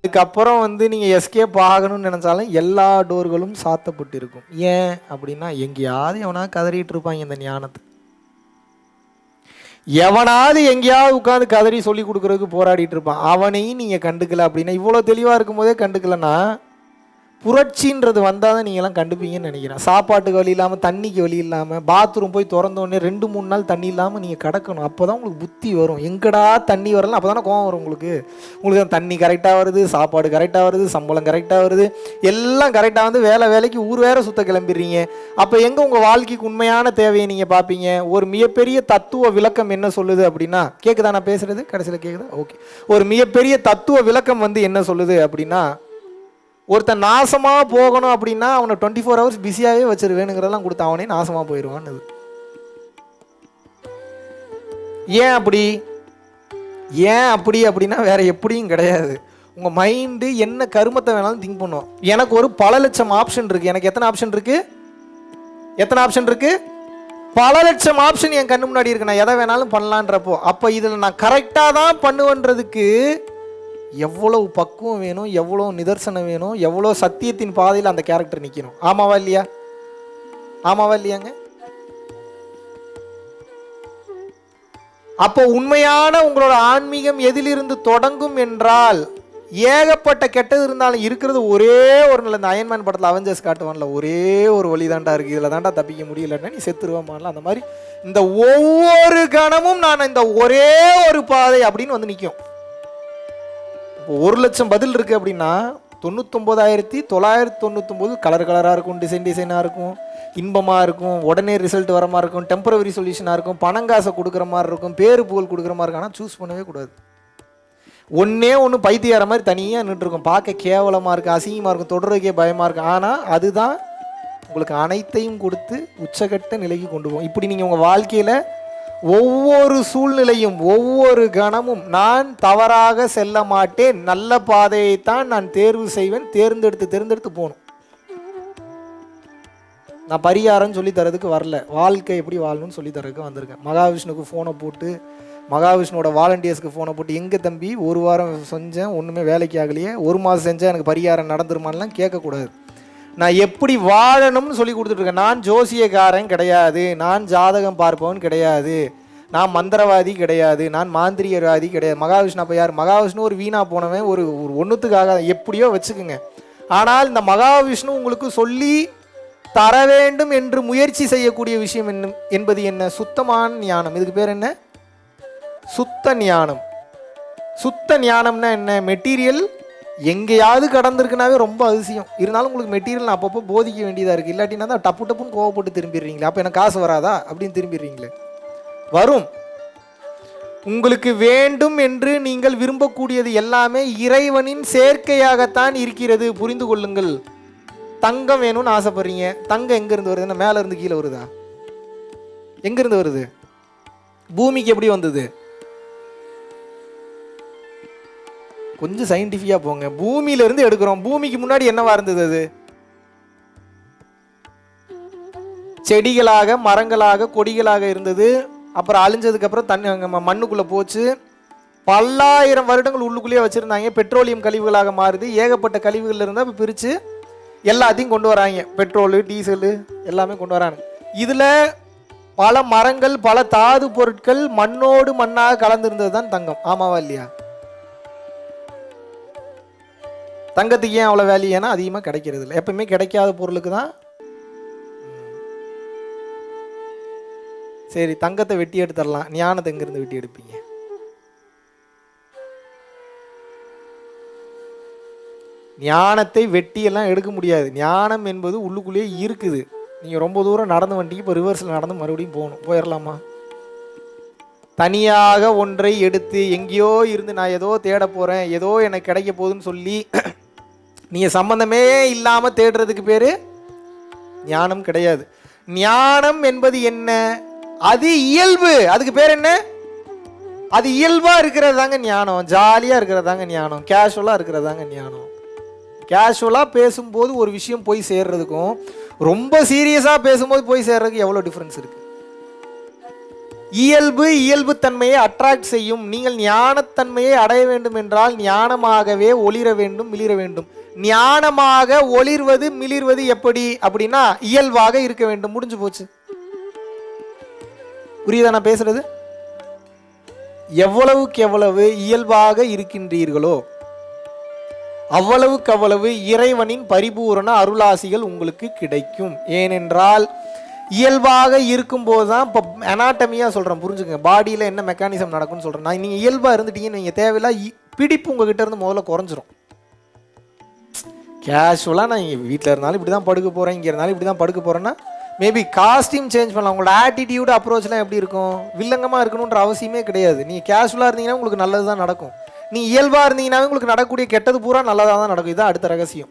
அதுக்கப்புறம் நீங்கள் எஸ்கேப் ஆகணும்னு நினச்சாலும் எல்லா டோர்களும் சாத்தப்பட்டு இருக்கும். ஏன் அப்படின்னா, எங்கேயாவது எவனா கதறிட்டு இருப்பாங்க இந்த ஞானத்தை. எவனாவது எங்கேயாவது உட்காந்து கதறி சொல்லி கொடுக்குறதுக்கு போராடிட்டு இருப்பான். அவனையும் நீங்கள் கண்டுக்கல அப்படின்னா, இவ்வளோ தெளிவாக இருக்கும் போதே கண்டுக்கலன்னா, புரட்சின்றது வந்தால் தான் நீங்கள்லாம் கண்டுப்பீங்கன்னு நினைக்கிறேன். சாப்பாட்டுக்கு வழி இல்லாமல், தண்ணிக்கு வழி இல்லாமல், பாத்ரூம் போய் திறந்தோடனே 2-3 நாள் தண்ணி இல்லாமல் நீங்கள் கிடக்கணும். அப்போ தான் உங்களுக்கு புத்தி வரும். எங்கடா தண்ணி வரலாம், அப்போ தானே கோவம் வரும் உங்களுக்கு. உங்களுக்கு தண்ணி கரெக்டாக வருது, சாப்பாடு கரெக்டாக வருது, சம்பளம் கரெக்டாக வருது, எல்லாம் கரெக்டாக வந்து வேலைக்கு ஊர் வேற சுத்த கிளம்பிடுறீங்க. அப்போ எங்கே உங்கள் வாழ்க்கைக்கு உண்மையான தேவையை நீங்கள் பார்ப்பீங்க? ஒரு மிகப்பெரிய தத்துவ விளக்கம் என்ன சொல்லுது அப்படின்னா, கேட்குதா நான் பேசுகிறது? கடைசியில் கேட்குதா? ஓகே. ஒரு மிகப்பெரிய தத்துவ விளக்கம் என்ன சொல்லுது அப்படின்னா, ஒருத்தன் நாசமாக போகணும் அப்படின்னா அவனை 24 hours பிஸியாகவே வச்சிருவேனுங்கிறதெல்லாம் கொடுத்து அவனே நாசமாக போயிடுவான்னு. ஏன் அப்படி அப்படின்னா வேற எப்படியும் கிடையாது. உங்கள் மைண்டு என்ன கருமத்தை வேணாலும் திங்க் பண்ணும். எனக்கு ஒரு பல லட்சம் ஆப்ஷன் இருக்குது. எனக்கு எத்தனை ஆப்ஷன் இருக்குது? பல லட்சம் ஆப்ஷன் என் கண்ணு முன்னாடி இருக்கு. நான் எதை வேணாலும் பண்ணலான்றப்போ, அப்போ இதில் நான் கரெக்டாக தான் பண்ணுவேன்றதுக்கு எவ்வளவு பக்குவம் வேணும், எவ்வளோ நிதர்சனம் வேணும், எவ்வளோ சத்தியத்தின் பாதையில் அந்த கேரக்டர் நிற்கணும். ஆமாவா இல்லையாங்க? அப்போ உண்மையான உங்களோட ஆன்மீகம் எதிலிருந்து தொடங்கும் என்றால், ஏகப்பட்ட கெட்டது இருந்தாலும் இருக்கிறது ஒரே ஒரு நல்ல. இந்த அயன்மேன் படத்தில் அவெஞ்சர்ஸ் காட்டுவான்ல, ஒரே ஒரு வழி தாண்டா இருக்குது, இதில் தாண்டா தப்பிக்க முடியலன்னா நீ செத்துருவாமான்ல. அந்த மாதிரி இந்த ஒவ்வொரு கணமும் நான் இந்த ஒரே ஒரு பாதை அப்படின்னு நிற்கும். இப்போ 1,00,000 பதில் இருக்குது அப்படின்னா 99,999 கலராக இருக்கும், டிசைனாக இருக்கும், இன்பமாக இருக்கும், உடனே ரிசல்ட் வர மாதிரி இருக்கும், டெம்பரவரி சொல்யூஷனாக இருக்கும், பணங்காசை கொடுக்குற மாதிரி இருக்கும், பேரு புகழ் கொடுக்குற மாதிரி இருக்கும். ஆனால் சூஸ் பண்ணவே கூடாது. ஒன்று பைத்தியார மாதிரி தனியாக நின்றுருக்கும், பார்க்க கேவலமாக இருக்குது, அசிங்கமாக இருக்கும், தொடர்றதுக்கே பயமாக இருக்கும். ஆனால் அதுதான் உங்களுக்கு அனைத்தையும் கொடுத்து உச்சகட்ட நிலைக்கு கொண்டு போகும். இப்படி நீங்கள் உங்கள் வாழ்க்கையில் ஒவ்வொரு சூழ்நிலையும், ஒவ்வொரு கணமும் நான் தவறாக செல்ல மாட்டேன், நல்ல பாதையைத்தான் நான் தேர்வு செய்வேன், தேர்ந்தெடுத்து போகணும். நான் பரிகாரம் சொல்லி தரதுக்கு வரல, வாழ்க்கை எப்படி வாழணும்னு சொல்லி தரதுக்கு வந்திருக்கேன். மகாவிஷ்ணுக்கு ஃபோனை போட்டு, மகாவிஷ்ணுவோட வாலண்டியர்ஸ்க்கு ஃபோனை போட்டு, எங்கே தம்பி 1 வாரம் செஞ்சேன் ஒன்றுமே வேலைக்கு ஆகலையே, 1 மாதம் செஞ்சேன் எனக்கு பரிகாரம் நடந்துருமான்லாம் கேட்கக்கூடாது. நான் எப்படி வாழணும்னு சொல்லி கொடுத்துட்ருக்கேன். நான் ஜோசியக்காரன் கிடையாது, நான் ஜாதகம் பார்ப்பவன் கிடையாது, நான் மந்திரவாதி கிடையாது, நான் மாந்திரியவாதி கிடையாது. மகாவிஷ்ணு அப்போ யார்? மகாவிஷ்ணு ஒரு வீணா போனவன், ஒரு ஒன்றுத்துக்காக எப்படியோ வச்சுக்குங்க. ஆனால் இந்த மகாவிஷ்ணு உங்களுக்கு சொல்லி தர வேண்டும் என்று முயற்சி செய்யக்கூடிய விஷயம் என்பது என்ன? சுத்தமான ஞானம். இதுக்கு பேர் என்ன? சுத்த ஞானம். சுத்த ஞானம்னா என்ன? மெட்டீரியல் எங்கேயாவது கடந்திருக்குனாவே ரொம்ப அதிசயம். இருந்தாலும் உங்களுக்கு மெட்டீரியல் அப்பப்போ போதிக்க வேண்டியதாக இருக்குது. இல்லாட்டினா தான் டப்புன்னு கோவப்பட்டு திரும்பிடுறீங்களே, அப்போ எனக்கு காசு வராதா அப்படின்னு திரும்பிடுறீங்களே. வரும். உங்களுக்கு வேண்டும் என்று நீங்கள் விரும்பக்கூடியது எல்லாமே இறைவனின் சேர்க்கையாகத்தான் இருக்கிறது, புரிந்து கொள்ளுங்கள். தங்கம் வேணும்னு ஆசைப்படுறீங்க, தங்கம் எங்கேருந்து வருது? மேலே இருந்து கீழே வருதா? எங்கேருந்து வருது? பூமிக்கு எப்படி வந்தது? கொஞ்சம் சயின்டிஃபிக்காக போங்க. பூமியிலிருந்து எடுக்கிறோம். பூமிக்கு முன்னாடி என்னவா இருந்தது? அது செடிகளாக, மரங்களாக, கொடிகளாக இருந்தது. அப்புறம் அழிஞ்சதுக்கப்புறம் தண்ணி மண்ணுக்குள்ளே போச்சு. பல்லாயிரம் வருடங்கள் உள்ளுக்குள்ளேயே வச்சுருந்தாங்க. பெட்ரோலியம் கழிவுகளாக மாறுது. ஏகப்பட்ட கழிவுகள் இருந்தால் இப்போ பிரித்து எல்லாத்தையும் கொண்டு வராங்க. பெட்ரோலு, டீசலு எல்லாமே கொண்டு வராங்க. இதில் பல மரங்கள், பல தாது பொருட்கள் மண்ணோடு மண்ணாக கலந்துருந்தது தான் தங்கம். ஆமாவா இல்லையா? தங்கத்துக்கு ஏன் அவ்வளோ வேல்யூ? ஏன்னா அதிகமாக கிடைக்கிறது இல்லை. எப்பவுமே கிடைக்காத பொருளுக்கு தான். சரி, தங்கத்தை வெட்டி எடுத்துடலாம், ஞானத்தை எங்கேருந்து வெட்டி எடுப்பீங்க? ஞானத்தை வெட்டியெல்லாம் எடுக்க முடியாது. ஞானம் என்பது உள்ளுக்குள்ளேயே இருக்குது. நீங்கள் ரொம்ப தூரம் நடந்து வந்துட்டீங்க, இப்போ ரிவர்ஸில் நடந்து மறுபடியும் போயிடலாமா? தனியாக ஒன்றை எடுத்து எங்கேயோ இருந்து நான் ஏதோ தேட போகிறேன், ஏதோ எனக்கு கிடைக்க போகுதுன்னு சொல்லி நீங்கள் சம்பந்தமே இல்லாமல் தேடுறதுக்கு பேர் ஞானம் கிடையாது. ஞானம் என்பது என்ன? அது இயல்பு. அதுக்கு பேர் என்ன? அது இயல்பாக இருக்கிறது தாங்க ஞானம். ஜாலியாக இருக்கிறது தாங்க ஞானம். கேஷுவலாக இருக்கிறது தாங்க ஞானம். கேஷுவலாக பேசும்போது ஒரு விஷயம் போய் சேர்றதுக்கும் ரொம்ப சீரியஸாக பேசும்போது போய் சேர்றதுக்கு எவ்வளோ டிஃப்ரென்ஸ் இருக்குது? இயல்புத்தன்மையை அட்ராக்ட் செய்யும். நீங்கள் ஞானத்தன்மையை அடைய வேண்டும் என்றால் ஞானமாகவே ஒளிர வேண்டும், மிளிர வேண்டும். ஞானமாக ஒளிர்வது மிளிர்வது எப்படி அப்படின்னா இயல்பாக இருக்க வேண்டும். முடிஞ்சு போச்சு. புரியுதா நான் பேசுறது? எவ்வளவுக்கு எவ்வளவு இயல்பாக இருக்கின்றீர்களோ அவ்வளவுக்கு அவ்வளவு இறைவனின் பரிபூரண அருளாசிகள் உங்களுக்கு கிடைக்கும். ஏனென்றால் இயல்பாக இருக்கும்போது தான், இப்போ அனாட்டமியாக சொல்கிறேன் புரிஞ்சுக்கங்க, பாடியில் என்ன மெக்கானிசம் நடக்கும்னு சொல்கிறேன். நான் நீங்கள் இயல்பாக இருந்துட்டீங்கன்னு நீங்கள் தேவையில்லை பிடிப்பு உங்ககிட்ட இருந்து முதல்ல குறைஞ்சிரும். கேஷுவலாக நான் இங்கே வீட்டில் இருந்தாலும் இப்படி தான் படுக்க போகிறேன், இங்கே இருந்தாலும் இப்படி தான் படுக்க போகிறேன்னா மேபி காஸ்டியூம் சேஞ்ச் பண்ணலாம். உங்களோட ஆட்டிடியூடு அப்ரோச்லாம் எப்படி இருக்கும்? வில்லங்கமாக இருக்கணுன்ற அவசியமே கிடையாது. நீங்கள் கேஷுவலாக இருந்தீங்கன்னா உங்களுக்கு நல்லது தான் நடக்கும். நீ இயல்பாக இருந்தீங்கன்னாவே உங்களுக்கு நடக்கக்கூடிய கெட்டது பூரா நல்லதாக தான் நடக்கும். இதுதான் அடுத்த ரகசியம்.